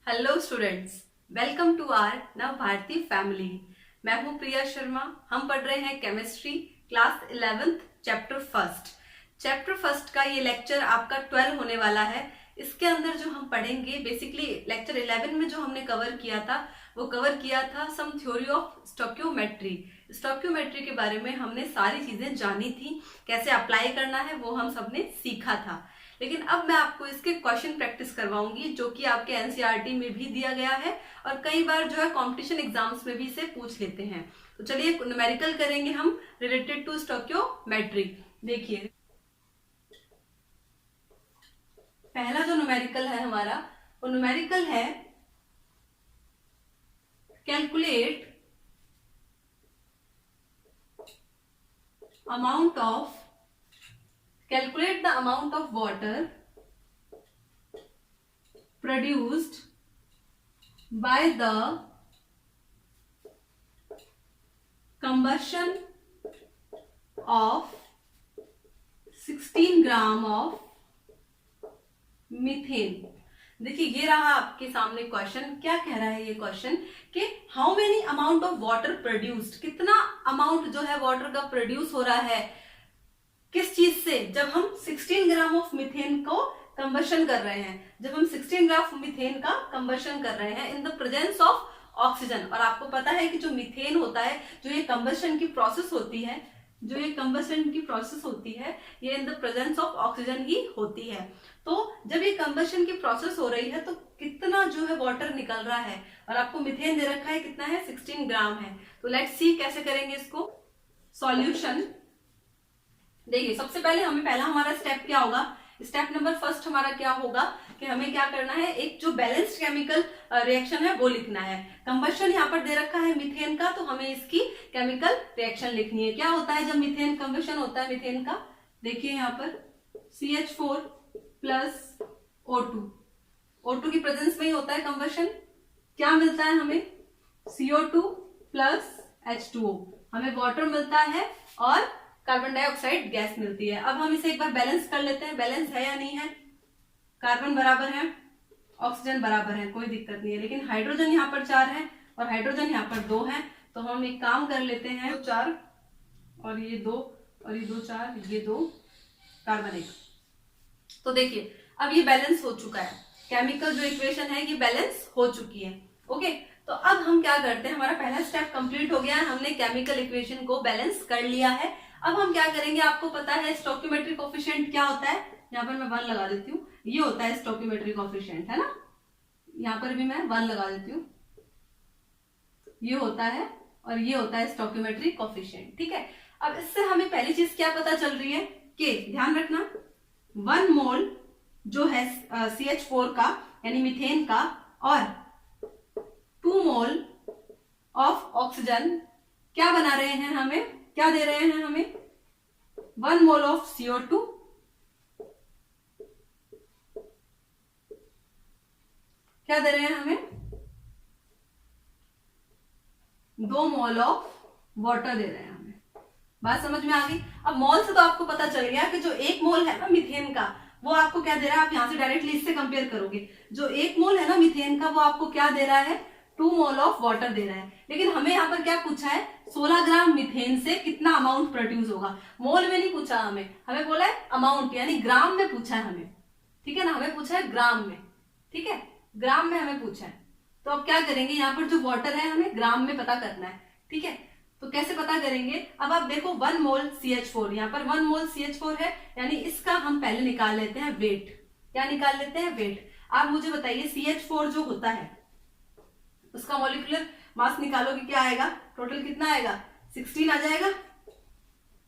Hello students, welcome to our Nav Bharati family. मैं हूं प्रिया शर्मा। हम पढ़ रहे हैं chemistry class 11th chapter first का ये लेक्चर आपका 12 होने वाला है। इसके अंदर जो हम पढ़ेंगे बेसिकली लेक्चर 11 में जो हमने कवर किया था वो कवर किया था सम थ्योरी ऑफ स्टोक्योमेट्री। स्टोक्योमेट्री के बारे में हमने सारी चीजें जानी थी, कैसे अप्लाई करना है वो हम सबने सीखा था। लेकिन अब मैं आपको इसके क्वेश्चन प्रैक्टिस करवाऊंगी जो कि आपके एनसीईआरटी में भी दिया गया है और कई बार जो है कंपटीशन एग्जाम्स में भी इसे पूछ लेते हैं। तो चलिए न्यूमेरिकल करेंगे हम रिलेटेड टू स्टोक्योमेट्री। देखिए, पहला जो न्यूमेरिकल है हमारा वो न्यूमेरिकल है calculate amount of calculate the amount of water produced by the combustion of 16 gram of methane. देखिए, ये रहा आपके सामने क्वेश्चन। क्या कह रहा है ये क्वेश्चन कि how many amount of water produced, कितना अमाउंट जो है वाटर का प्रोड्यूस हो रहा है किस चीज से, जब हम 16 ग्राम ऑफ मीथेन को कंबशन कर रहे हैं, जब हम 16 ग्राम मीथेन का कंबशन कर रहे हैं इन द प्रेजेंस ऑफ ऑक्सीजन। और आपको पता है कि जो मीथेन होता है, जो ये कंबशन की प्रोसेस होती है, जो ये कंबशन की प्रोसेस होती है, ये in the presence of oxygen ही होती है। तो जब ये कंबशन की प्रोसेस हो रही है तो कितना जो है वाटर निकल रहा है, और आपको मीथेन दे रखा है कितना है, 16 ग्राम है। तो लेट्स सी कैसे करेंगे इसको सॉल्यूशन। देखिए, सबसे पहले हमें पहला हमारा स्टेप क्या होगा, स्टेप नंबर फर्स्ट हमारा क्या होगा कि हमें क्या करना है, एक जो बैलेंस्ड केमिकल रिएक्शन है वो लिखना है। कंबशन यहाँ पर दे रखा है मीथेन का, तो हमें इसकी केमिकल रिएक्शन लिखनी है। क्या होता है जब मीथेन कंबशन होता है मीथेन का, देखिए यहाँ पर CH4 प्लस O2, O2 की प्रेजेंस में ही होता है कंबशन। क्या मिलता है हमें, CO2 प्लस H2O, हमें वाटर मिलता है और कार्बन डाइऑक्साइड गैस मिलती है। अब हम इसे एक बार बैलेंस कर लेते हैं, बैलेंस है या नहीं है। कार्बन बराबर है, ऑक्सीजन बराबर है, कोई दिक्कत नहीं है। लेकिन हाइड्रोजन यहाँ पर 4 है और हाइड्रोजन यहाँ पर 2 है। तो हम एक काम कर लेते हैं, 4 और ये 2 और ये 2 4, ये 2 कार्बन 1। तो देखिए अब ये बैलेंस हो चुका है, केमिकल जो इक्वेशन है ये बैलेंस हो चुकी है। ओके, तो अब हम क्या करते हैं, हमारा पहला स्टेप कंप्लीट हो गया है, हमने केमिकल इक्वेशन को बैलेंस कर लिया है। अब हम क्या करेंगे, आपको पता है स्टोक्योमेट्रिक कोफिशिएंट क्या होता है, यहाँ पर मैं 1 लगा देती हूँ। ये होता है स्टोक्योमेट्रिक कोफिशिएंट, है ना, यहाँ पर भी मैं 1 लगा देती हूँ। ये होता है और ये होता है स्टोक्योमेट्रिक कोफिशिएंट। ठीक है, अब इससे हमें पहली चीज क्या पता चल रही है कि ध्यान रखना 1 मोल जो है CH4 का यानी मीथेन का और 2 मोल ऑफ ऑक्सीजन क्या बना रहे हैं, हमें क्या दे रहे हैं, हमें 1 मोल ऑफ CO2 क्या दे रहे हैं, हमें 2 मोल ऑफ वाटर दे रहे हैं हमें। बात समझ में आ गई। अब मोल से तो आपको पता चल गया कि जो 1 मोल है ना मीथेन का वो आपको क्या दे रहा है, आप यहां से डायरेक्टली इससे कंपेयर करोगे, जो 1 मोल है ना मीथेन का वो आपको क्या दे रहा है, 2 मोल ऑफ वाटर दे रहा है। लेकिन हमें यहाँ पर क्या पूछा है, 16 ग्राम मीथेन से कितना अमाउंट प्रोड्यूस होगा। मोल में नहीं पूछा हमें बोला है अमाउंट यानी ग्राम में पूछा है हमें। ठीक है ना, हमें पूछा है ग्राम में। ठीक है, ग्राम में हमें पूछा है। तो अब क्या करेंगे, यहाँ पर जो वाटर है हमें ग्राम में पता करना है। ठीक है, तो कैसे पता करेंगे, अब आप देखो 1 मोल CH4, यहाँ पर 1 मोल CH4 है यानी इसका हम पहले निकाल लेते हैं वेट। क्या निकाल लेते हैं, वेट। आप मुझे बताइए CH4 जो होता है उसका मॉलिक्यूलर मास निकालोगे क्या आएगा, टोटल कितना आएगा, 16 आ जाएगा,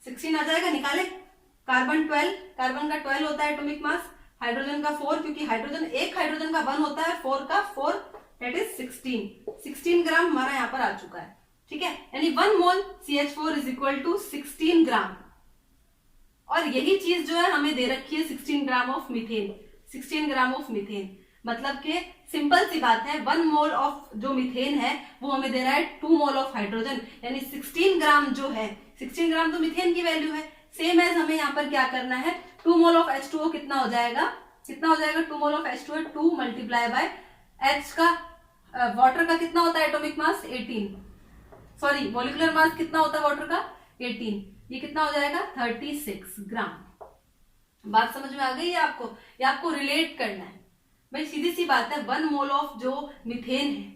16 आ जाएगा, निकाले। कार्बन 12, कार्बन का 12 होता है एटॉमिक मास, हाइड्रोजन का 4, क्योंकि हाइड्रोजन एक हाइड्रोजन का 1 होता है, 4 का 4 दैट इज 16 ग्राम हमारा यहाँ पर आ चुका है। ठीक है, यानी 1 मोल CH4 इज इक्वल टू 16 ग्राम। और यही चीज जो है हमें दे रखी है 16 gram of methane, 16 gram of methane. मतलब कि सिंपल सी बात है, 1 मोल ऑफ जो मीथेन है वो हमें दे रहा है 2 मोल ऑफ हाइड्रोजन, यानी 16 ग्राम जो है, 16 ग्राम तो मीथेन की वैल्यू है। सेम एज हमें यहाँ पर क्या करना है, 2 मोल ऑफ H2O कितना हो जाएगा, 2 mole of H2O 2 multiply by H का वाटर का कितना होता है atomic mass 18, sorry molecular mass कितना होता है वाटर का 18, ये कितना हो जाएगा 36 ग्राम। बात समझ में आ गई है आपको, ये आपको रिलेट करना है भाई, सीधी सी बात है। 1 मोल ऑफ जो मीथेन है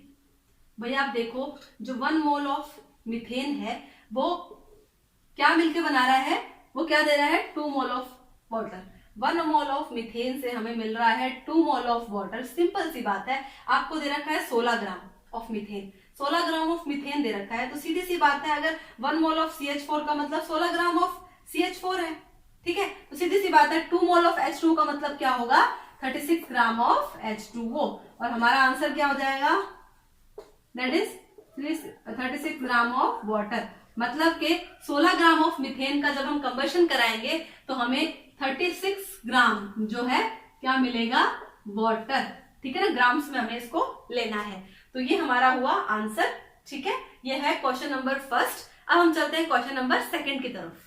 भाई, आप देखो जो 1 मोल ऑफ मीथेन है वो क्या मिलके बना रहा है, वो क्या दे रहा है 2 mole of water. 1 mole of methane से हमें मिल रहा है 2 मोल ऑफ वाटर। सिंपल सी बात है, आपको दे रखा है 16 gram of methane, 16 gram of methane दे रखा है, तो सीधी सी बात है अगर 1 मोल ऑफ CH4 का मतलब 16 ग्राम ऑफ CH4 है, ठीक है। तो सीधी सी बात है 2 मोल ऑफ H2 का मतलब क्या होगा 36 ग्राम ऑफ H2O, और हमारा आंसर क्या हो जाएगा, that is 36 gram of water. मतलब के 16 ग्राम ऑफ मीथेन का जब हम कंबशन कराएंगे तो हमें 36 ग्राम जो है क्या मिलेगा वाटर, ठीक है ना, ग्राम्स में हमें इसको लेना है। तो ये हमारा हुआ आंसर, ठीक है। ये है क्वेश्चन नंबर फर्स्ट। अब हम चलते हैं क्वेश्चन नंबर सेकंड की तरफ।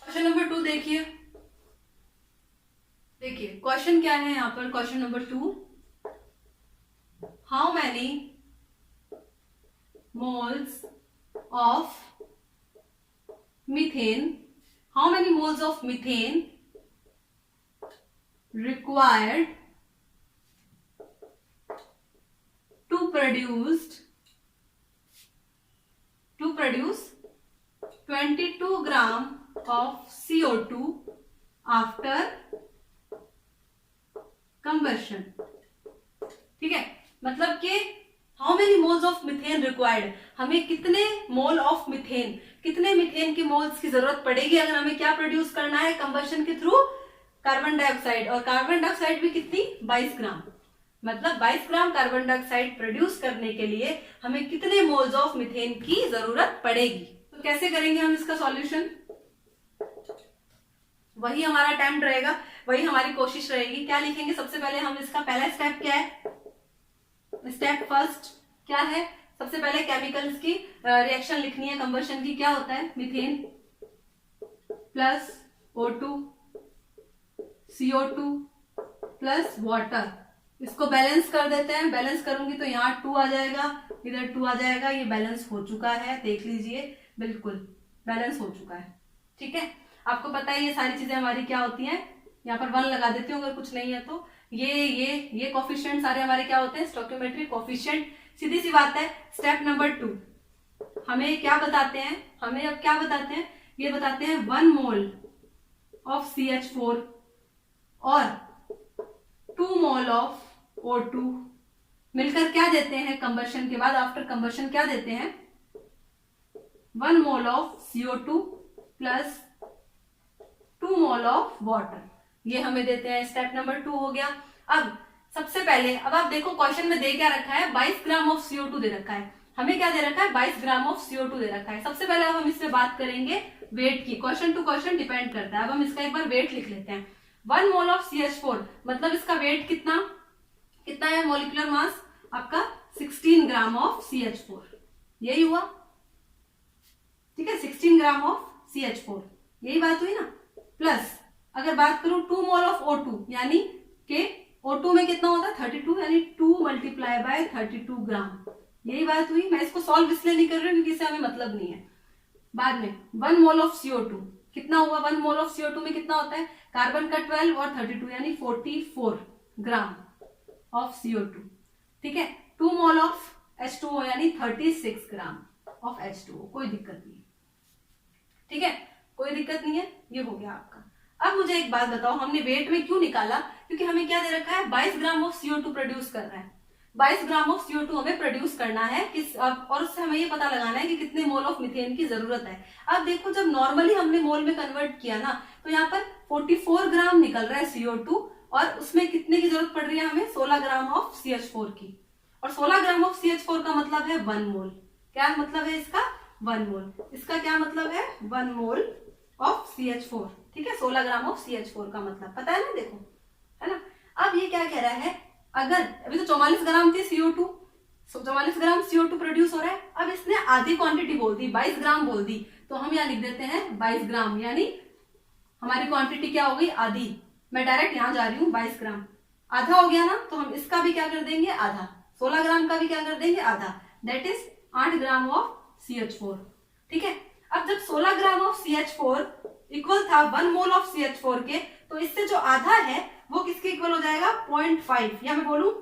क्वेश्चन नंबर 2 देखिए, क्वेश्चन क्या है यहां पर, question number 2, how many moles of methane, how many moles of methane required to produce 22 gram of CO2 after combustion, ठीक है। मतलब कि how many moles of methane required, हमें कितने मोल ऑफ मिथेन, कितने मिथेन की मोल्स की जरूरत पड़ेगी अगर हमें क्या प्रोड्यूस करना है कंबशन के थ्रू, कार्बन डाइऑक्साइड, और कार्बन डाइऑक्साइड भी कितनी 22 ग्राम, मतलब 22 ग्राम कार्बन डाइऑक्साइड प्रोड्यूस करने के लिए हमें कितने मोल्स ऑफ मिथेन की जरूरत पड़ेगी। तो कैसे करेंगे हम इसका सॉल्यूशन, वही हमारा अटेम्प्ट रहेगा, वही हमारी कोशिश रहेगी। क्या लिखेंगे सबसे पहले हम, इसका पहला स्टेप क्या है, स्टेप फर्स्ट क्या है, सबसे पहले केमिकल्स की रिएक्शन लिखनी है कंबशन की। क्या होता है methane plus O2 CO2 plus water, इसको बैलेंस कर देते हैं। बैलेंस करूंगी तो यहाँ 2 आ जाएगा, इधर 2 आ जाएगा, ये बैलेंस हो चुका है, देख लीजिए बिल्कुल बैलेंस हो चुका है, ठीक है। आपको पता है ये सारी चीजें हमारी क्या होती हैं, यहाँ पर 1 लगा देती हूँ अगर कुछ नहीं है तो। ये कोफिशिएंट सारे हमारे क्या होते हैं स्टोइकियोमेट्रिक कोफिशिएंट। सीधी सी बात है, स्टेप नंबर 2 हमें क्या बताते हैं, हमें अब क्या बताते हैं, ये बताते हैं 1 मोल ऑफ CH4 और 2 मोल ऑफ O2 मिलकर क्या देते हैं कंबशन के बाद, आफ्टर कंबशन क्या देते हैं 1 mole of CO2 plus 2 mole of water, ये हमें देते हैं। स्टेप नंबर 2 हो गया। अब सबसे पहले, अब आप देखो क्वेश्चन में दे क्या रखा है, 22 ग्राम ऑफ CO2 दे रखा है, हमें क्या दे रखा है 22 ग्राम ऑफ CO2 दे रखा है। सबसे पहले अब हम इसमें बात करेंगे वेट की, क्वेश्चन टू क्वेश्चन डिपेंड करता है। अब हम इसका एक बार वेट लिख लेते हैं। 1 मोल ऑफ CH4 मतलब इसका वेट कितना है, मॉलिक्यूलर मास आपका 16 ग्राम ऑफ CH4, यही हुआ, ठीक है, 16 ग्राम ऑफ CH4, यही बात हुई ना। प्लस अगर बात करूं 2 मोल ऑफ O2 यानी कि O2 में कितना होता है 32, यानी 2 मल्टीप्लाई बाय 32 ग्राम, यही बात हुई। मैं इसको सॉल्व इसलिए नहीं कर रही हूँ क्योंकि इससे हमें मतलब नहीं है। बाद में 1 मोल ऑफ CO2 कितना हुआ, 1 मोल ऑफ CO2 में कितना होता है, कार्बन का 12 और 32 यानी 44 ग्राम ऑफ CO2, ठीक है। 2 मोल ऑफ H2O यानी 36 ग्राम ऑफ H2O, कोई दिक्कत नहीं, ठीक है, कोई दिक्कत नहीं है, ये हो गया आपका। अब मुझे एक बात बताओ, हमने वेट में क्यों निकाला, क्योंकि हमें क्या दे रखा है 22 ग्राम ऑफ CO2 प्रोड्यूस करना है, 22 ग्राम ऑफ CO2 हमें प्रोड्यूस करना है किस, और उससे हमें ये पता लगाना है कि कितने मोल ऑफ मीथेन की जरूरत है। अब देखो जब नॉर्मली हमने मोल में कन्वर्ट किया ना, तो यहाँ पर 44 ग्राम निकल रहा है CO2 और उसमें कितने की जरूरत पड़ रही है हमें 16 ग्राम ऑफ CH4 की। और 16 ग्राम ऑफ CH4 का मतलब है 1 मोल। क्या मतलब है इसका? 1 मोल। इसका क्या मतलब है? 1 मोल ऑफ CH4। ठीक है, 16 ग्राम ऑफ CH4 का मतलब पता है ना, देखो, है ना। अब ये क्या कह रहा है, अगर अभी तो 44 ग्राम थी CO2, 44 ग्राम CO2 प्रोड्यूस हो रहा है। अब इसने आधी क्वांटिटी बोल दी, 22 ग्राम बोल दी, तो हम यहाँ लिख देते हैं 22 ग्राम, यानी हमारी क्वांटिटी क्या हो गई? आधी। मैं डायरेक्ट यहाँ जा रही हूँ, 22 ग्राम आधा हो गया ना, तो हम इसका भी क्या कर देंगे? आधा। 16 ग्राम का भी क्या कर देंगे? आधा। That is 8 gram of CH4। ठीक है, अब जब 16 ग्राम ऑफ CH4 इक्वल था 1 मोल ऑफ CH4 के, तो इससे जो आधा है वो किसके इक्वल हो जाएगा? 0.5, या मैं बोलूं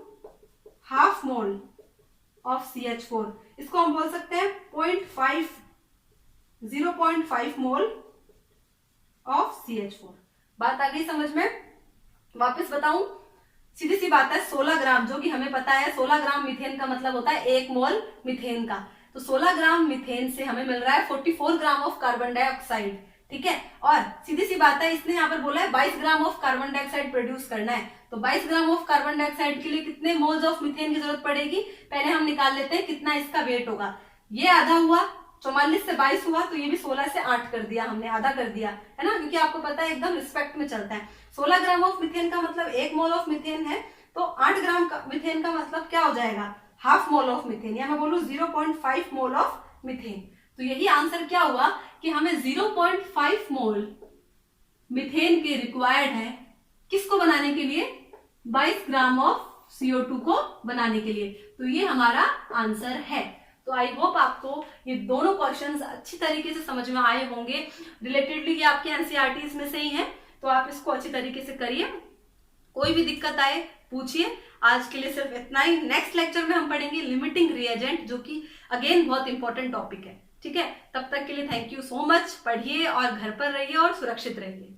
हाफ मोल ऑफ CH4। इसको हम बोल सकते हैं 0.5 मोल ऑफ CH4। बात आ गई समझ में? वापस बताऊं, सीधी सी बात है, 16 ग्राम जो कि हमें पता है, 16 ग्राम मीथेन का मतलब होता है 1 मोल मीथेन का। तो 16 ग्राम मीथेन से हमें मिल रहा है 44 ग्राम ऑफ कार्बन डाइऑक्साइड। ठीक है, और सीधी सी बात है, इसने यहाँ पर बोला है 22 gram of carbon dioxide produce करना है। तो 22 ग्राम ऑफ कार्बन डाइऑक्साइड के लिए कितने मोल्स ऑफ मीथेन की जरूरत पड़ेगी? पहले हम निकाल लेते हैं कितना इसका वेट होगा। ये आधा हुआ, 44 से 22 हुआ, तो ये भी 16 से 8 कर दिया हमने, आधा कर दिया, है ना, क्योंकि आपको पता है एकदम रिस्पेक्ट में चलता है। 16 ग्राम ऑफ मीथेन का मतलब 1 मोल ऑफ मीथेन है, तो 8 ग्राम का मीथेन का मतलब क्या हो जाएगा? हाफ मोल ऑफ मीथेन, या मैं बोलूं 0.5 मोल ऑफ मीथेन। तो यही आंसर क्या हुआ कि हमें 0.5 मोल मीथेन के रिक्वायर्ड है, किसको बनाने के लिए? 22 ग्राम ऑफ CO2 को बनाने के लिए। तो ये हमारा आंसर है। तो आई होप आपको ये दोनों क्वेश्चंस अच्छी तरीके से समझ में आए होंगे। रिलेटेडली ये आपके एनसीईआरटी में से ही है, तो आप इसको अच्छी तरीके से करिए। कोई भी दिक्कत आए पूछिए। आज के लिए सिर्फ इतना ही। नेक्स्ट लेक्चर में हम पढ़ेंगे लिमिटिंग रिएजेंट, जो कि अगेन बहुत इंपॉर्टेंट टॉपिक है। ठीक है, तब तक के लिए थैंक यू सो मच। पढ़िए और घर पर रहिए और सुरक्षित रहिए।